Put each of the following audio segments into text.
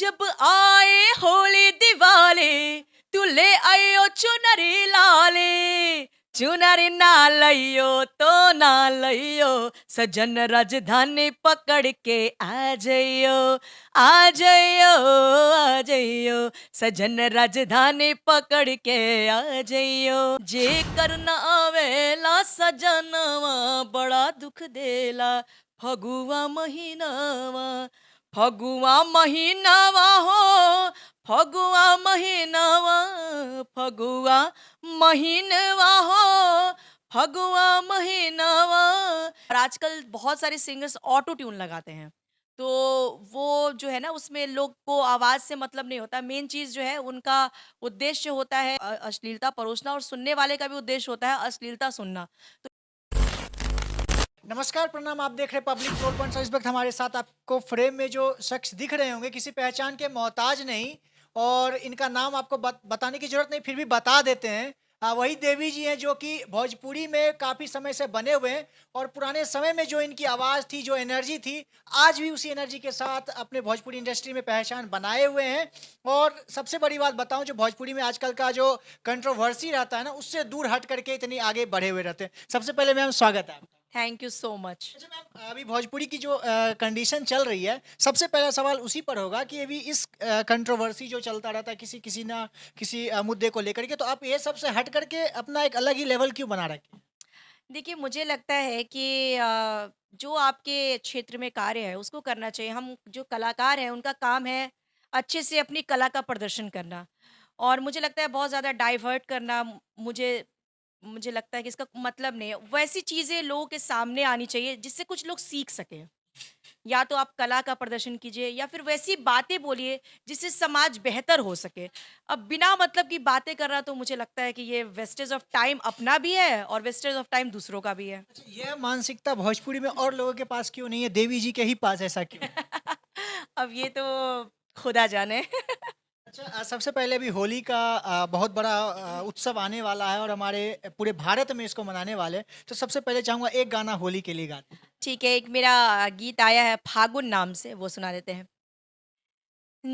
जब आए होली दिवाली तू ले आयो चुनरी लाले चुनरी ना लइयो तो ना लइयो सजन राजधानी पकड़ के आ जाइयो आ जाइयो आ जाइयो सजन राजधानी पकड़ के आ जाइयो जे करना आवेला सजनवा बड़ा दुख देला फगुआ महीनावा फगुआ महीनावा हो फगुआ महीनावा फगुआ महीनवा हो फगुआ महीनावा। और आजकल बहुत सारे सिंगर्स ऑटो ट्यून लगाते हैं, तो वो जो है ना उसमें लोग को आवाज से मतलब नहीं होता। मेन चीज जो है उनका उद्देश्य होता है अश्लीलता परोसना, और सुनने वाले का भी उद्देश्य होता है अश्लीलता सुनना। नमस्कार, प्रणाम। आप देख रहे हैं पब्लिक रोल पॉइंट। इस वक्त हमारे साथ आपको फ्रेम में जो शख्स दिख रहे होंगे किसी पहचान के मोहताज नहीं, और इनका नाम आपको बताने की जरूरत नहीं, फिर भी बता देते हैं। वही देवी जी हैं जो कि भोजपुरी में काफ़ी समय से बने हुए हैं, और पुराने समय में जो इनकी आवाज़ थी, जो एनर्जी थी, आज भी उसी एनर्जी के साथ अपने भोजपुरी इंडस्ट्री में पहचान बनाए हुए हैं। और सबसे बड़ी बात बताऊं, जो भोजपुरी में आजकल का जो कंट्रोवर्सी रहता है ना, उससे दूर हट करके इतनी आगे बढ़े हुए रहते हैं। सबसे पहले मैम स्वागत है आपका। Thank you so much. अच्छा मैम, अभी भोजपुरी की जो कंडीशन चल रही है, सबसे पहला सवाल उसी पर होगा कि अभी इस कंट्रोवर्सी जो चलता रहता है किसी किसी ना किसी मुद्दे को लेकर के, तो आप ये सबसे हट करके अपना एक अलग ही लेवल क्यों बना रखे? देखिए, मुझे लगता है कि जो आपके क्षेत्र में कार्य है उसको करना चाहिए। हम जो कलाकार हैं उनका काम है अच्छे से अपनी कला का प्रदर्शन करना, और मुझे लगता है बहुत ज़्यादा डाइवर्ट करना मुझे मुझे लगता है कि इसका मतलब नहीं है। वैसी चीज़ें लोगों के सामने आनी चाहिए जिससे कुछ लोग सीख सकें। या तो आप कला का प्रदर्शन कीजिए या फिर वैसी बातें बोलिए जिससे समाज बेहतर हो सके। अब बिना मतलब की बातें करना तो मुझे लगता है कि ये वेस्टेज ऑफ टाइम अपना भी है और वेस्टेज ऑफ टाइम दूसरों का भी है। अच्छा, यह मानसिकता भोजपुरी में और लोगों के पास क्यों नहीं है, देवी जी के ही पास ऐसा क्यों है? अब ये तो खुदा जाने। अच्छा, सबसे पहले अभी होली का बहुत बड़ा उत्सव आने वाला है, और हमारे पूरे भारत में इसको मनाने वाले हैं। तो सबसे पहले चाहूंगा एक गाना होली के लिए गाते हैं। ठीक है, एक मेरा गीत आया है फागुन नाम से, वो सुना देते हैं।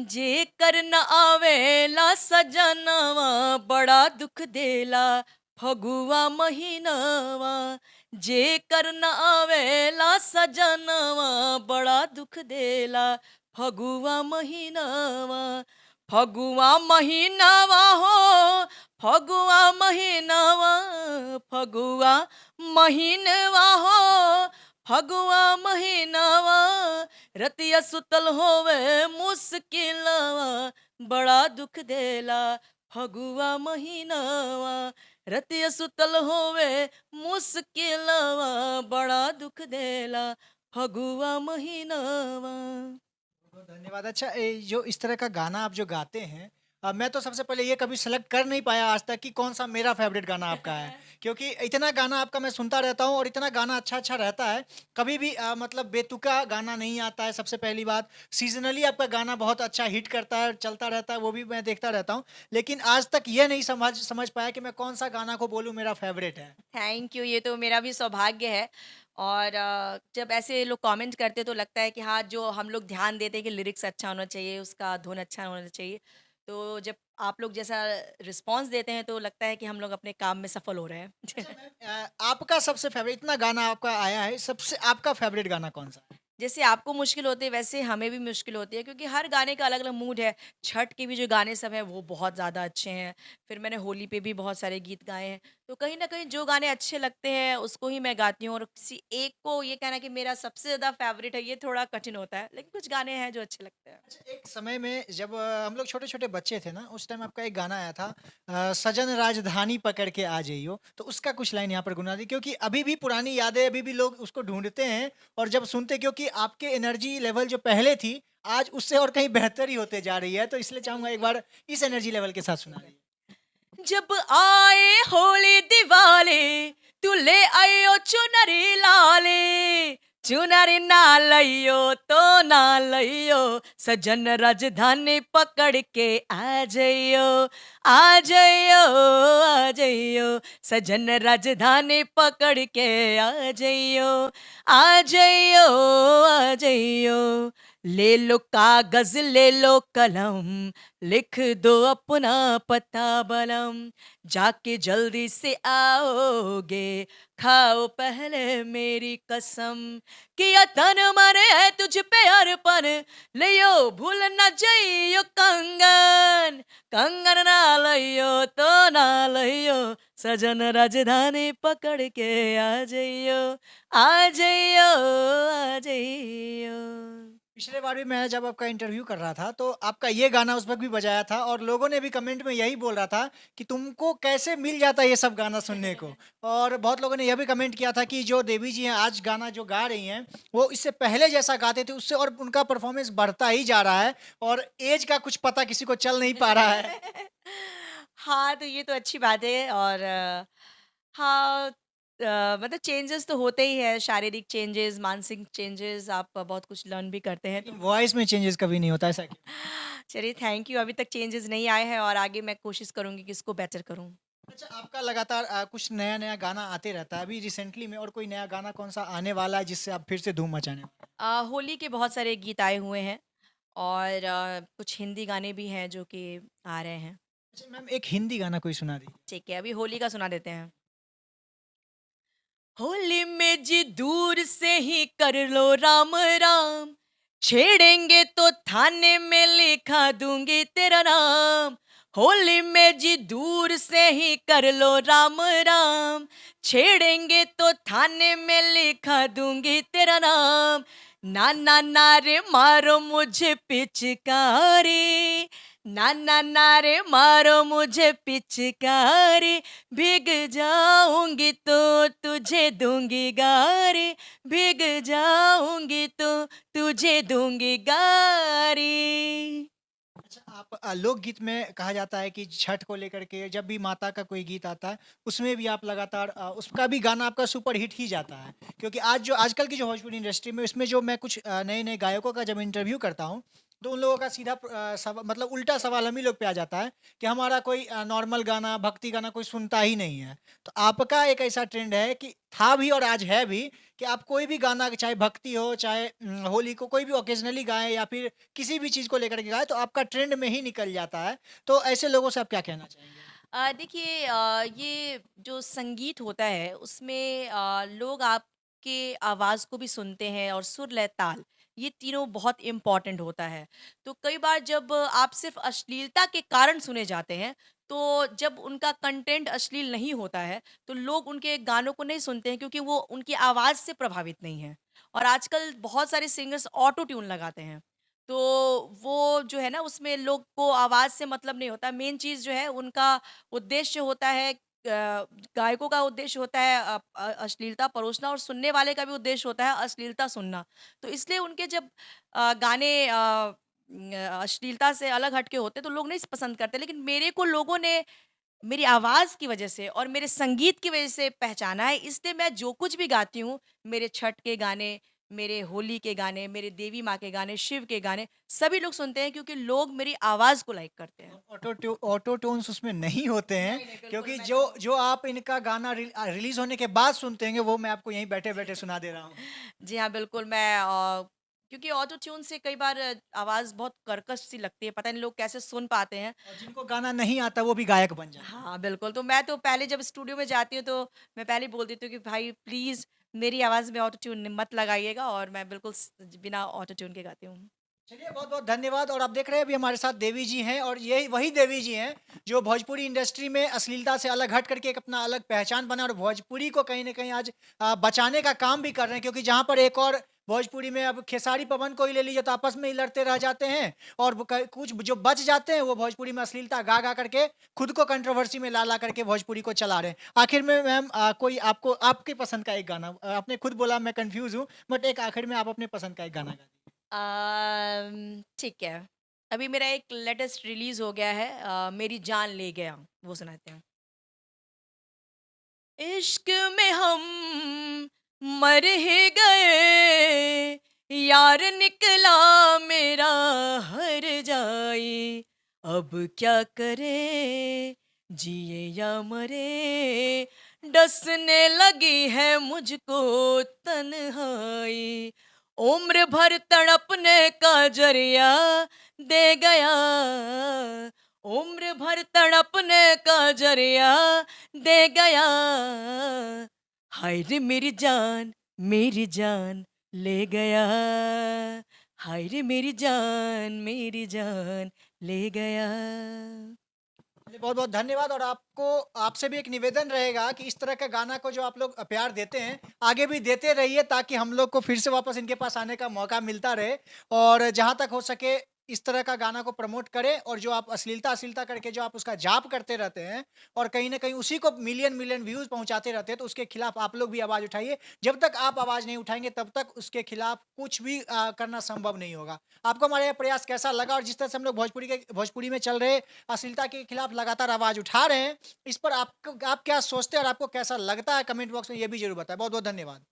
जे कर न आवेला सजनवा बड़ा दुख देला फगुआ महीनवा जे कर न आवेला सजनवा बड़ा दुख देला फगुआ महीनवा फगुआ महीनवा हो फगुआ महीनवा फगुआ महीनवा हो फगुआ महीनवा रतिया सुतल होवे मुश्किलवा बड़ा दुख देला फगुआ महीनावा रतिया सुतल होवे मुश्किलवा बड़ा दुख देला फगुआ महीनावा। बहुत धन्यवाद। अच्छा, जो इस तरह का गाना आप जो गाते हैं, मैं तो सबसे पहले ये कभी सेलेक्ट कर नहीं पाया आज तक कि कौन सा मेरा फेवरेट गाना आपका है, क्योंकि इतना गाना आपका मैं सुनता रहता हूँ और इतना गाना अच्छा अच्छा रहता है। कभी भी मतलब बेतुका गाना नहीं आता है। सबसे पहली बात, सीजनली आपका गाना बहुत अच्छा हिट करता है, चलता रहता है, वो भी मैं देखता रहता हूँ। लेकिन आज तक ये नहीं समझ समझ पाया कि मैं कौन सा गाना को बोलूँ मेरा फेवरेट है। थैंक यू, ये तो मेरा भी सौभाग्य है। और जब ऐसे लोग कमेंट करते तो लगता है कि हाँ, जो हम लोग ध्यान देते हैं कि लिरिक्स अच्छा होना चाहिए, उसका धुन अच्छा होना चाहिए, तो जब आप लोग जैसा रिस्पॉन्स देते हैं तो लगता है कि हम लोग अपने काम में सफल हो रहे हैं। अच्छा मैम, आपका सबसे फेवरेट, इतना गाना आपका आया है, सबसे आपका फेवरेट गाना कौन सा है? जैसे आपको मुश्किल होती है वैसे हमें भी मुश्किल होती है, क्योंकि हर गाने का अलग-अलग मूड है। छठ के भी जो गाने सब हैं वो बहुत ज़्यादा अच्छे हैं। फिर मैंने होली पे भी बहुत सारे गीत गाए हैं। तो कहीं न कहीं जो गाने अच्छे लगते हैं उसको ही मैं गाती हूँ, और किसी एक को ये कहना कि मेरा सबसे ज़्यादा फ़ेवरेट है ये थोड़ा कठिन होता है। लेकिन कुछ गाने हैं जो अच्छे लगते हैं। अच्छा, एक समय में जब हम लोग छोटे-छोटे बच्चे थे ना, उस टाइम आपका एक गाना आया था, सजन राजधानी पकड़ के आ जइयो। तो उसका कुछ लाइन यहाँ पर गुनगुना दी, क्योंकि अभी भी पुरानी यादें, अभी भी लोग उसको ढूँढते हैं, और जब सुनते, क्योंकि आपके एनर्जी लेवल जो पहले थी, आज उससे और कहीं बेहतर ही होते जा रही है। तो इसलिए चाहूँगा एक बार इस एनर्जी लेवल के साथ सुनाइए। जब आए होली दिवाली तू ले आयो चुनरी लाले चुनरी ना लइयो तो ना लइयो सजन राजधानी पकड़ के आ जाइयो आ जाइयो आ जाइयो सजन राजधानी पकड़ के आ जाइयो आ जाइयो आ जाइयो ले लो कागज ले लो कलम, लिख दो अपना पता बलम, जाके जल्दी से आओगे, खाओ पहले मेरी कसम, किया तन मन है तुझ पे अर्पण, लियो भूल न जइयो कंगन, कंगन ना लियो तो ना लियो, सजन राजधानी पकड़ के आ जाइयो, आ जाइयो, आ जाइयो। पिछले बार भी मैं जब आपका इंटरव्यू कर रहा था तो आपका ये गाना उस वक्त भी बजाया था और लोगों ने भी कमेंट में यही बोल रहा था कि तुमको कैसे मिल जाता है ये सब गाना सुनने को। और बहुत लोगों ने यह भी कमेंट किया था कि जो देवी जी हैं आज गाना जो गा रही हैं वो इससे पहले जैसा गाते थे उससे और उनका परफॉर्मेंस बढ़ता ही जा रहा है और एज का कुछ पता किसी को चल नहीं पा रहा है। हाँ, तो ये तो अच्छी बात है और हाँ, मतलब चेंजेस तो होते ही है, शारीरिक चेंजेस, मानसिक चेंजेस, आप बहुत कुछ लर्न भी करते हैं तो लेकिन वॉइस में चेंजेस कभी नहीं होता, ऐसा क्यों? चलिए थैंक यू, अभी तक चेंजेस नहीं आए हैं और आगे मैं कोशिश करूँगी कि इसको बेटर करूँ। अच्छा, आपका लगातार कुछ नया-नया गाना आते रहता है। अभी रिसेंटली में और कोई नया गाना कौन-सा आने वाला है जिससे आप फिर से धूम मचाने वाले हैं? होली के बहुत सारे गीत आए हुए हैं और कुछ हिंदी गाने भी हैं जो कि आ रहे हैं। अच्छा मैम, एक हिंदी गाना कोई सुना दीजिए। ठीक है, अभी होली का सुना देते हैं। होली में जी दूर से ही कर लो राम राम, छेड़ेंगे तो थाने में लिखा दूंगी तेरा नाम। होली में जी दूर से ही कर लो राम राम, छेड़ेंगे तो थाने में लिखा दूंगी तेरा नाम। ना ना ना रे मारो मुझे पिचकारी, ना ना ना रे मारो मुझे पिचकारी, भीग जाऊंगी तो तुझे दूंगी गारी, भीग जाऊंगी तो तुझे दूंगी गारी। अच्छा, आप लोकगीत में कहा जाता है कि छठ को लेकर के जब भी माता का कोई गीत आता है, उसमें भी आप लगातार उसका भी गाना आपका सुपर हिट ही जाता है। क्योंकि आज जो आजकल की जो भोजपुरी इंडस्ट्री में इसमें जो मैं कुछ नए-नए गायकों का जब इंटरव्यू करता हूँ, तो उन लोगों का सीधा मतलब उल्टा सवाल हम ही लोग पे आ जाता है कि हमारा कोई नॉर्मल गाना, भक्ति गाना कोई सुनता ही नहीं है। तो आपका एक ऐसा ट्रेंड है कि था भी और आज है भी कि आप कोई भी गाना चाहे भक्ति हो, चाहे होली को कोई भी ऑकेज़नली गाएँ या फिर किसी भी चीज़ को लेकर के गाएँ तो आपका ट्रेंड में ही निकल जाता है। तो ऐसे लोगों से आप क्या कहना चाहेंगे? देखिए ये जो संगीत होता है उसमें लोग आपके आवाज़ को भी सुनते हैं और सुर लय ताल ये तीनों बहुत इम्पोर्टेंट होता है। तो कई बार जब आप सिर्फ अश्लीलता के कारण सुने जाते हैं, तो जब उनका कंटेंट अश्लील नहीं होता है तो लोग उनके गानों को नहीं सुनते हैं क्योंकि वो उनकी आवाज़ से प्रभावित नहीं है। और आजकल बहुत सारे सिंगर्स ऑटो ट्यून लगाते हैं, तो वो जो है ना उसमें लोग को आवाज़ से मतलब नहीं होता। मेन चीज़ जो है उनका उद्देश्य होता है, गायकों का उद्देश्य होता है अश्लीलता परोसना और सुनने वाले का भी उद्देश्य होता है अश्लीलता सुनना। तो इसलिए उनके जब गाने अश्लीलता से अलग हट के होते हैं तो लोग नहीं पसंद करते। लेकिन मेरे को लोगों ने मेरी आवाज़ की वज़ह से और मेरे संगीत की वज़ह से पहचाना है, इसलिए मैं जो कुछ भी गाती हूँ, मेरे छठ के गाने, मेरे होली के गाने, मेरे देवी माँ के गाने, शिव के गाने, सभी लोग सुनते हैं क्योंकि लोग मेरी आवाज़ को लाइक करते हैं। ऑटो टून्स उसमें नहीं होते हैं नहीं, नहीं, बिल्कुल क्योंकि मैं जो तो जो आप इनका गाना रिलीज़ होने के बाद सुनते होंगे वो मैं आपको यहीं बैठे-बैठे सुना दे रहा हूँ। जी हाँ, बिल्कुल मैं क्योंकि ऑटो ट्यून से कई बार आवाज़ बहुत कर्कश सी लगती है, पता नहीं लोग कैसे सुन पाते हैं। और जिनको गाना नहीं आता वो भी गायक बन जाते हैं। हाँ, बिल्कुल, तो मैं तो पहले जब स्टूडियो में जाती हूँ तो मैं पहले ही बोल देती हूँ कि भाई प्लीज़ मेरी आवाज़ में ऑटो ट्यून मत लगाइएगा और मैं बिल्कुल बिना ऑटो ट्यून के गाती हूँ। चलिए बहुत-बहुत धन्यवाद और आप देख रहे हैं अभी हमारे साथ देवी जी हैं और यही वही देवी जी हैं जो भोजपुरी इंडस्ट्री में अश्लीलता से अलग हट करके एक अपना अलग पहचान बना और भोजपुरी को कहीं न कहीं आज बचाने का काम भी कर रहे हैं क्योंकि जहाँ पर एक और भोजपुरी में अब खेसारी पवन को ही ले लीजिए तो आपस में ही लड़ते रह जाते हैं और कुछ जो बच जाते हैं वो भोजपुरी में अश्लीलता गा-गा करके खुद को कंट्रोवर्सी में ला-ला करके भोजपुरी को चला रहे हैं। आखिर में मैम कोई आपको आपकी पसंद का एक गाना आपने खुद बोला मैं कन्फ्यूज़ हूँ बट एक आखिर में आप अपने पसंद का एक गाना गा दीजिए। ठीक है। अभी मेरा एक लेटेस्ट रिलीज़ हो गया है मेरी जान ले गया, वो सुनाते हैं। इश्क में हम मर ही गए, यार निकला मेरा हर जाई, अब क्या करे जिए या मरे, डसने लगी है मुझको तन्हाई, उम्र भर तड़पने का जरिया दे गया, उम्र भर तड़पने का जरिया दे गया। हाय रे मेरी जान ले गया, हाय रे मेरी जान ले गया। चलिए, बहुत-बहुत धन्यवाद। और आपको आपसे भी एक निवेदन रहेगा कि इस तरह का गाना को जो आप लोग प्यार देते हैं, आगे भी देते रहिए ताकि हम लोग को फिर से वापस इनके पास आने का मौका मिलता रहे। और जहाँ तक हो सके इस तरह का गाना को प्रमोट करें, और जो आप अश्लीलता करके जो आप उसका जाप करते रहते हैं और कहीं न कहीं उसी को मिलियन-मिलियन व्यूज़ पहुँचाते रहते हैं, तो उसके खिलाफ आप लोग भी आवाज़ उठाइए। जब तक आप आवाज़ नहीं उठाएँगे तब तक उसके खिलाफ कुछ भी करना संभव नहीं होगा। आपको हमारा यह प्रयास कैसा लगा, और जिस तरह से हम लोग भोजपुरी में चल रहे अश्लीलता के खिलाफ लगातार आवाज़ उठा रहे हैं, इस पर आप क्या सोचते हैं और आपको कैसा लगता है, कमेंट बॉक्स में ये भी ज़रूर बताएँ। बहुत-बहुत धन्यवाद।